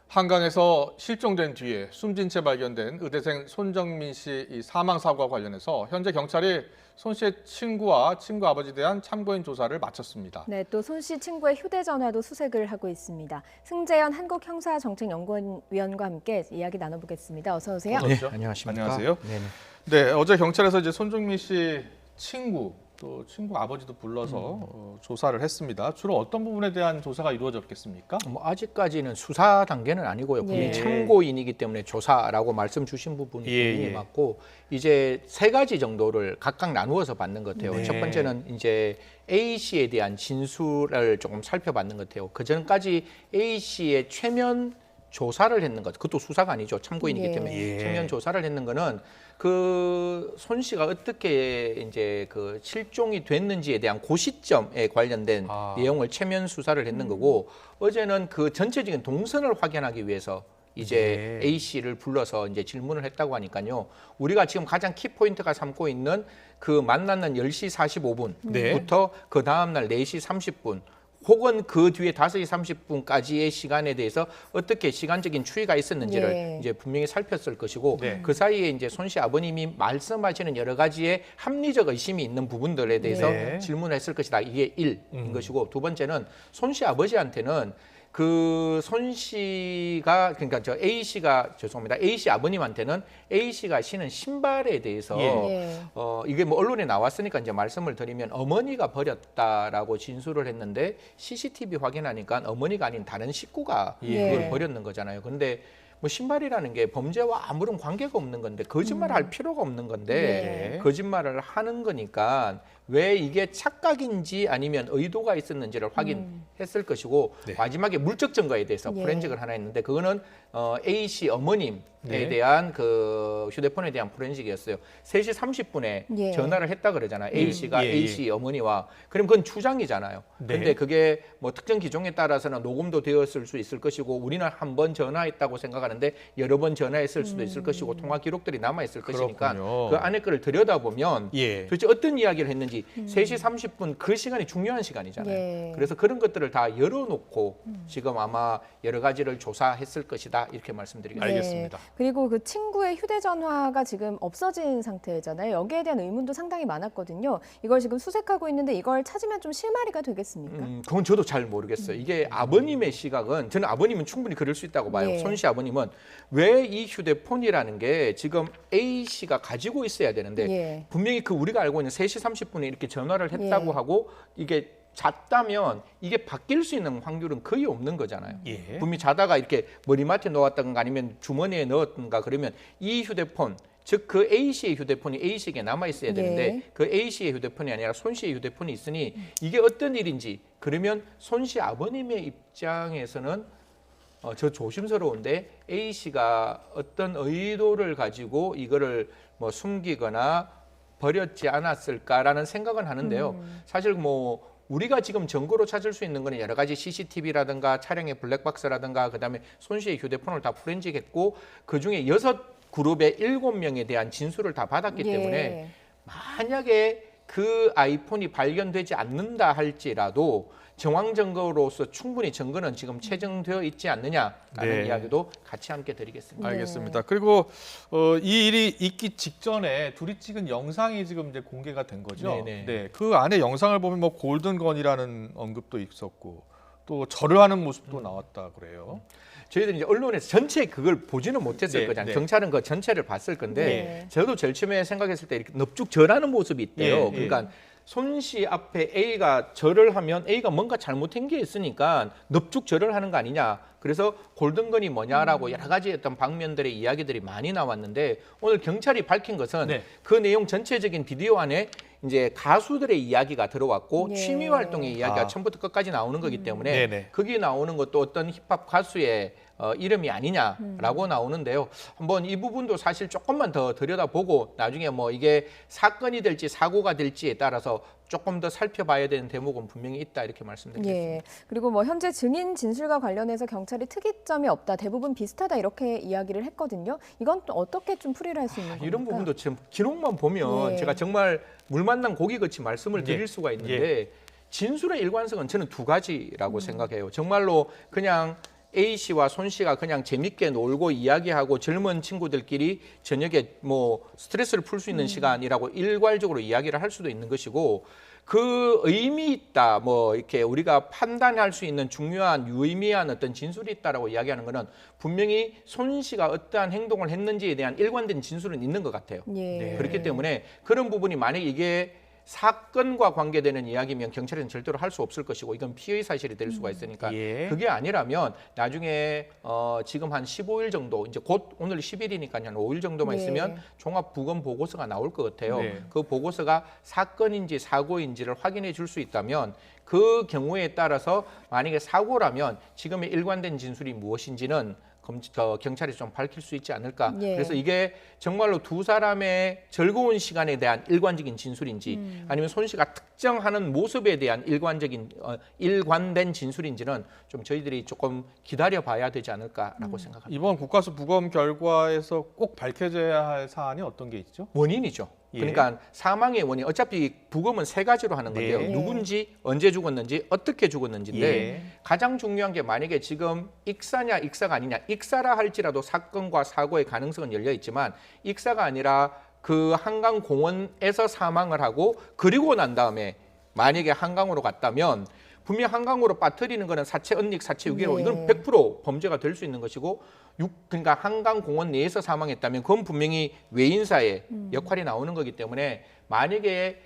한강에서 실종된 뒤에 숨진 채 발견된 의대생 손정민 씨 이 사망 사고와 관련해서 현재 경찰이 손 씨의 친구와 친구 아버지에 대한 참고인 조사를 마쳤습니다. 네, 또 손 씨 친구의 휴대전화도 수색을 하고 있습니다. 승재현 한국형사정책연구원위원과 함께 이야기 나눠보겠습니다. 어서 오세요. 네, 안녕하십니까? 안녕하세요. 네네. 네, 어제 경찰에서 이제 손정민 씨 친구 또 친구 아버지도 불러서 조사를 했습니다. 주로 어떤 부분에 대한 조사가 이루어졌겠습니까? 뭐 아직까지는 수사 단계는 아니고요. 분명히 예. 참고인이기 때문에 조사라고 말씀 주신 부분이 분명히 맞고 이제 세 가지 정도를 각각 나누어서 받는 것 같아요. 네. 첫 번째는 이제 A 씨에 대한 진술을 조금 살펴봤는 것 같아요. 그 전까지 A 씨의 최면 조사를 했는 것, 그것도 수사가 아니죠. 참고인이기 예. 때문에 최면 조사를 했는 거는 그 손 씨가 어떻게 이제 그 실종이 됐는지에 대한 그 시점에 관련된 내용을 최면 수사를 했는 거고, 어제는 그 전체적인 동선을 확인하기 위해서 이제 A 씨를 불러서 이제 질문을 했다고 하니까요. 우리가 지금 가장 키포인트가 삼고 있는 그 만나는 10시 45분부터 그 다음날 4시 30분 혹은 그 뒤에 5시 30분까지의 시간에 대해서 어떻게 시간적인 추이가 있었는지를 예. 이제 분명히 살폈을 것이고, 네. 그 사이에 이제 손 씨 아버님이 말씀하시는 여러 가지의 합리적 의심이 있는 부분들에 대해서 네. 질문을 했을 것이다. 이게 1인 것이고, 두 번째는 손 씨 아버지한테는 그 손 씨가, 그러니까 저 A 씨가, 죄송합니다, A 씨 아버님한테는 A 씨가 신은 신발에 대해서 예. 이게 뭐 언론에 나왔으니까 이제 말씀을 드리면 어머니가 버렸다라고 진술을 했는데 CCTV 확인하니까 어머니가 아닌 다른 식구가 예. 그걸 버렸는 거잖아요. 그런데 뭐 신발이라는 게 범죄와 아무런 관계가 없는 건데 거짓말을 할 필요가 없는 건데 네. 거짓말을 하는 거니까 왜 이게 착각인지 아니면 의도가 있었는지를 확인했을 것이고, 네. 마지막에 물적 증거에 대해서 예. 포렌식을 하나 했는데 그거는 A 씨 어머님에 네. 대한 그 휴대폰에 대한 포렌식이었어요. 3시 30분에 예. 전화를 했다 그러잖아요. A 씨가 예, A 예. 씨 어머니와. 그럼 그건 추정이잖아요. 네. 근데 그게 뭐 특정 기종에 따라서는 녹음도 되었을 수 있을 것이고, 우리는 한 번 전화했다고 생각하는데 여러 번 전화했을 수도 있을 것이고, 통화 기록들이 남아 있을 것이니까 그렇군요. 그 안에 거를 들여다보면 예. 도대체 어떤 이야기를 했는지 3시 30분 그 시간이 중요한 시간이잖아요. 예. 그래서 그런 것들을 다 열어놓고 지금 아마 여러 가지를 조사했을 것이다, 이렇게 말씀드리겠습니다. 알겠습니다. 네. 그리고 그 친구의 휴대전화가 지금 없어진 상태잖아요. 여기에 대한 의문도 상당히 많았거든요. 이걸 지금 수색하고 있는데 이걸 찾으면 좀 실마리가 되겠습니까? 그건 저도 잘 모르겠어요. 이게 아버님의 시각은, 저는 아버님은 충분히 그럴 수 있다고 봐요. 예. 손 씨 아버님은 왜 이 휴대폰이라는 게 지금 A 씨가 가지고 있어야 되는데 예. 분명히 그 우리가 알고 있는 3시 30분에 이렇게 전화를 했다고 예. 하고 이게 잤다면 이게 바뀔 수 있는 확률은 거의 없는 거잖아요. 예. 분명히 자다가 이렇게 머리맡에 넣었다든가 아니면 주머니에 넣었던가 그러면 이 휴대폰, 즉 그 A 씨의 휴대폰이 A 씨에게 남아 있어야 되는데 예. 그 A 씨의 휴대폰이 아니라 손 씨의 휴대폰이 있으니 이게 어떤 일인지, 그러면 손 씨 아버님의 입장에서는 저 조심스러운데 A 씨가 어떤 의도를 가지고 이거를 뭐 숨기거나 버렸지 않았을까라는 생각은 하는데요. 사실 뭐 우리가 지금 증거로 찾을 수 있는 거는 여러 가지 CCTV라든가 차량의 블랙박스라든가 그다음에 손 씨의 휴대폰을 다 포렌식했고 그중에 6그룹의 7명에 대한 진술을 다 받았기 예. 때문에 만약에 그 아이폰이 발견되지 않는다 할지라도 정황 증거로서 충분히 증거는 지금 체증되어 있지 않느냐라는 네. 이야기도 같이 함께 드리겠습니다. 알겠습니다. 그리고 이 일이 있기 직전에 둘이 찍은 영상이 지금 이제 공개가 된 거죠. 네네. 네, 그 안에 영상을 보면 뭐 골든건이라는 언급도 있었고 또 절을 하는 모습도 나왔다 그래요. 저희들이 이제 언론에서 전체 그걸 보지는 못했을 네, 거잖아요. 네. 경찰은 그 전체를 봤을 건데 네. 저도 제일 처음에 생각했을 때 이렇게 넙죽 절하는 모습이 있대요. 예, 그러니까 손 씨 앞에 A가 절을 하면 A가 뭔가 잘못한 게 있으니까 넙죽 절을 하는 거 아니냐. 그래서 골든건이 뭐냐라고 여러 가지 어떤 방면들의 이야기들이 많이 나왔는데 오늘 경찰이 밝힌 것은 네. 그 내용 전체적인 비디오 안에 이제 가수들의 이야기가 들어왔고 예. 취미 활동의 이야기가 아. 처음부터 끝까지 나오는 거기 때문에 네네. 거기 나오는 것도 어떤 힙합 가수의 이름이 아니냐라고 나오는데요. 한번 이 부분도 사실 조금만 더 들여다보고 나중에 뭐 이게 사건이 될지 사고가 될지에 따라서 조금 더 살펴봐야 되는 대목은 분명히 있다, 이렇게 말씀드리겠습니다. 예. 그리고 뭐 현재 증인 진술과 관련해서 경찰이 특이점이 없다, 대부분 비슷하다 이렇게 이야기를 했거든요. 이건 또 어떻게 좀 풀이를 할 수 있는 겁니까? 이런 부분도 지금 기록만 보면 예. 제가 정말 물 만난 고기같이 말씀을 드릴 예. 수가 있는데 진술의 일관성은 저는 두 가지라고 생각해요. 정말로 그냥 A 씨와 손 씨가 그냥 재밌게 놀고 이야기하고 젊은 친구들끼리 저녁에 뭐 스트레스를 풀 수 있는 시간이라고 일괄적으로 이야기를 할 수도 있는 것이고 그 의미 있다 뭐 이렇게 우리가 판단할 수 있는 중요한 유의미한 어떤 진술이 있다라고 이야기하는 것은 분명히 손 씨가 어떠한 행동을 했는지에 대한 일관된 진술은 있는 것 같아요. 예. 그렇기 때문에 그런 부분이 만약에 이게 사건과 관계되는 이야기면 경찰에서는 절대로 할 수 없을 것이고 이건 피의 사실이 될 수가 있으니까 예. 그게 아니라면 나중에 지금 한 15일 정도 이제 곧 오늘 10일이니까 한 5일 정도만 네. 있으면 종합 부검 보고서가 나올 것 같아요. 네. 그 보고서가 사건인지 사고인지를 확인해 줄 수 있다면 그 경우에 따라서 만약에 사고라면 지금의 일관된 진술이 무엇인지는 경찰이 좀 밝힐 수 있지 않을까. 예. 그래서 이게 정말로 두 사람의 즐거운 시간에 대한 일관적인 진술인지 아니면 손 씨가 특정하는 모습에 대한 일관적인 일관된 진술인지는 좀 저희들이 조금 기다려봐야 되지 않을까라고 생각합니다. 이번 국가수 부검 결과에서 꼭 밝혀져야 할 사안이 어떤 게 있죠? 원인이죠. 예. 그러니까 사망의 원인 어차피 부검은 세 가지로 하는 건데요. 네. 누군지, 언제 죽었는지, 어떻게 죽었는지인데 예. 가장 중요한 게 만약에 지금 익사냐 익사가 아니냐. 익사라 할지라도 사건과 사고의 가능성은 열려 있지만 익사가 아니라 그 한강 공원에서 사망을 하고 그리고 난 다음에 만약에 한강으로 갔다면 분명 한강으로 빠뜨리는 거는 사체 은닉, 사체 유기로 네. 이건 100% 범죄가 될 수 있는 것이고 그러니까 한강 공원 내에서 사망했다면 그건 분명히 외인사의 역할이 나오는 거기 때문에 만약에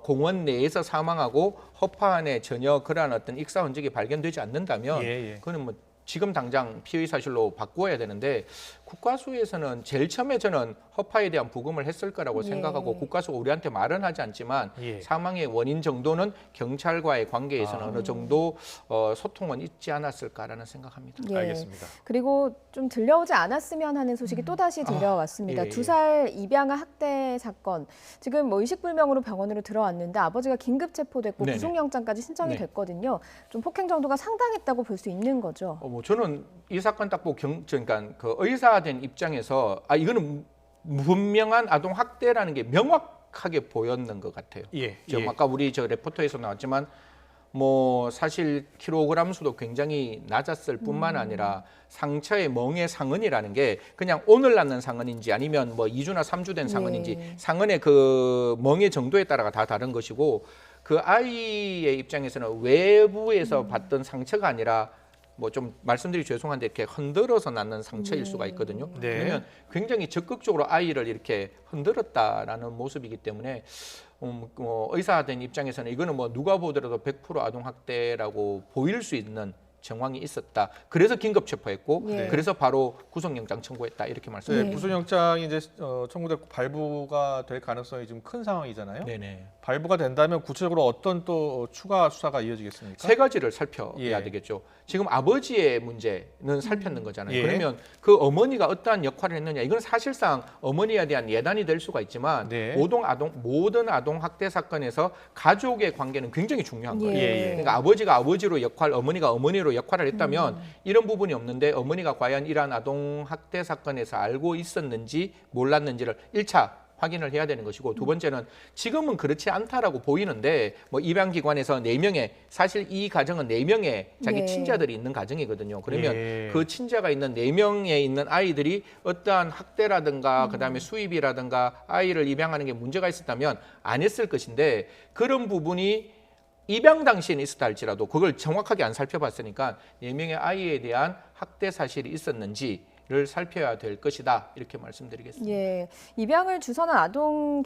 공원 내에서 사망하고 허파 안에 전혀 그러한 어떤 익사 흔적이 발견되지 않는다면 예, 예. 그거는 뭐 지금 당장 피의 사실로 바꾸어야 되는데 국가수에서는 제일 처음에 저는 허파에 대한 부검을 했을 거라고 예. 생각하고 국가수가 우리한테 말은 하지 않지만 예. 사망의 원인 정도는 경찰과의 관계에서는 어느 정도 소통은 있지 않았을까라는 생각합니다. 예. 알겠습니다. 그리고 좀 들려오지 않았으면 하는 소식이 또 다시 들려왔습니다. 예, 예. 2살 입양아 학대 사건. 지금 뭐 의식불명으로 병원으로 들어왔는데 아버지가 긴급 체포됐고 네네. 구속영장까지 신청이 네. 됐거든요. 좀 폭행 정도가 상당했다고 볼 수 있는 거죠. 뭐 저는 이 사건 딱 보고 그러니까 그 의사된 입장에서 이거는 분명한 아동 학대라는 게 명확하게 보였는 것 같아요. 예. 지금 예. 아까 우리 저 레포터에서 나왔지만 뭐 사실 킬로그램 수도 굉장히 낮았을 뿐만 아니라 상처의 멍의 상흔이라는 게 그냥 오늘 낳는 상흔인지 아니면 뭐 2주나 3주 된 상흔인지 예. 상흔의 그 멍의 정도에 따라가 다 다른 것이고 그 아이의 입장에서는 외부에서 받던 상처가 아니라 뭐 좀 말씀드리기 죄송한데 이렇게 흔들어서 낳는 상처일 수가 있거든요. 네. 왜냐하면 굉장히 적극적으로 아이를 이렇게 흔들었다라는 모습이기 때문에 의사된 입장에서는 이거는 뭐 누가 보더라도 100% 아동 학대라고 보일 수 있는 정황이 있었다. 그래서 긴급 체포했고 예. 그래서 바로 구속영장 청구했다 이렇게 네, 말씀드립니다. 구속영장이 이제 청구됐고 발부가 될 가능성이 좀 큰 상황이잖아요. 네네. 발부가 된다면 구체적으로 어떤 또 추가 수사가 이어지겠습니까? 세 가지를 살펴야 예. 되겠죠. 지금 아버지의 문제는 살폈는 거잖아요. 예. 그러면 그 어머니가 어떠한 역할을 했느냐. 이건 사실상 어머니에 대한 예단이 될 수가 있지만 네. 모든 아동 학대 사건에서 가족의 관계는 굉장히 중요한 거예요. 예, 예. 그러니까 아버지가 아버지로 어머니가 어머니로 역할을 했다면 이런 부분이 없는데 어머니가 과연 이러한 아동 학대 사건에서 알고 있었는지 몰랐는지를 1차 확인을 해야 되는 것이고 두 번째는 지금은 그렇지 않다라고 보이는데 뭐 입양기관에서 4명의 사실 이 가정은 4명의 자기 네. 친자들이 있는 가정이거든요. 그러면 예. 그 친자가 있는 4명에 있는 아이들이 어떠한 학대라든가 그다음에 수입이라든가 아이를 입양하는 게 문제가 있었다면 안 했을 것인데 그런 부분이 입양 당시에는 있었다 할지라도 그걸 정확하게 안 살펴봤으니까 4명의 아이에 대한 학대 사실이 있었는지를 살펴야 될 것이다 이렇게 말씀드리겠습니다. 예, 입양을 주선한 아동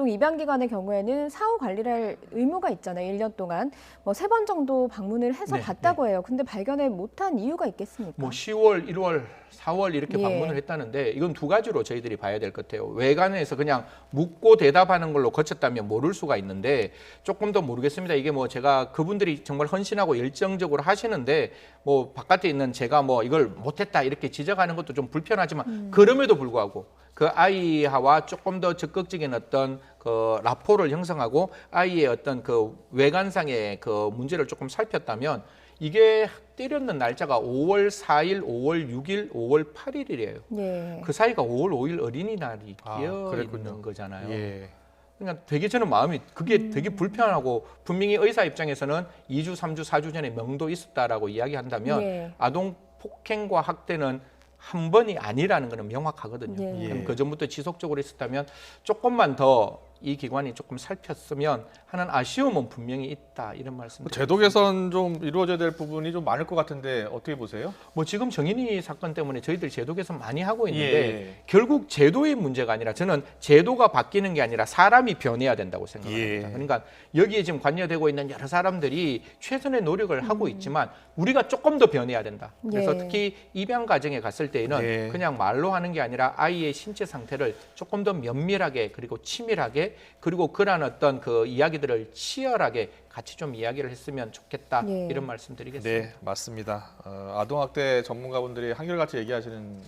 입양기관의 경우에는 사후 관리를 할 의무가 있잖아요. 1년 동안 뭐 3번 정도 방문을 해서 네, 봤다고 해요. 근데 발견을 못한 이유가 있겠습니까? 뭐 10월, 1월, 4월 이렇게 예. 방문을 했다는데 이건 두 가지로 저희들이 봐야 될 것 같아요. 외관에서 그냥 묻고 대답하는 걸로 거쳤다면 모를 수가 있는데 조금 더 모르겠습니다. 이게 뭐 제가 그분들이 정말 헌신하고 열정적으로 하시는데 뭐 바깥에 있는 제가 뭐 이걸 못했다 이렇게 지적하는 것도 좀 불편하지만 그럼에도 불구하고 그 아이와 조금 더 적극적인 어떤 그 라포를 형성하고 아이의 어떤 그 외관상의 그 문제를 조금 살폈다면 이게 때렸는 날짜가 5월 4일, 5월 6일, 5월 8일이래요. 예. 그 사이가 5월 5일 어린이날이 아, 끼어 그랬군요. 있는 거잖아요. 예. 그러니까 되게 저는 마음이 그게 되게 불편하고 분명히 의사 입장에서는 2주, 3주, 4주 전에 명도 있었다라고 이야기한다면 예. 아동 폭행과 학대는 한 번이 아니라는 것은 명확하거든요. 예. 그럼 그 전부터 지속적으로 있었다면 조금만 더 이 기관이 조금 살폈으면 하는 아쉬움은 분명히 있다 이런 말씀. 제도 개선 좀 이루어져야 될 부분이 좀 많을 것 같은데 어떻게 보세요? 뭐 지금 정인이 사건 때문에 저희들 제도 개선 많이 하고 있는데 예. 결국 제도의 문제가 아니라 저는 제도가 바뀌는 게 아니라 사람이 변해야 된다고 생각합니다. 예. 그러니까 여기에 지금 관여되고 있는 여러 사람들이 최선의 노력을 하고 있지만 우리가 조금 더 변해야 된다. 그래서 예. 특히 입양 가정에 갔을 때에는 예. 그냥 말로 하는 게 아니라 아이의 신체 상태를 조금 더 면밀하게 그리고 치밀하게 그리고 그러한 어떤 그 이야기들을 치열하게 같이 좀 이야기를 했으면 좋겠다 예. 이런 말씀드리겠습니다. 네, 맞습니다. 아동학대 전문가분들이 한결같이 얘기하시는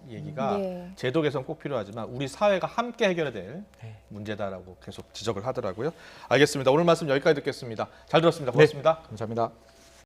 얘기가 네. 제도 개선 꼭 필요하지만 우리 사회가 함께 해결해야 될 네. 문제다라고 계속 지적을 하더라고요. 알겠습니다. 오늘 말씀 여기까지 듣겠습니다. 잘 들었습니다. 고맙습니다. 감사합니다.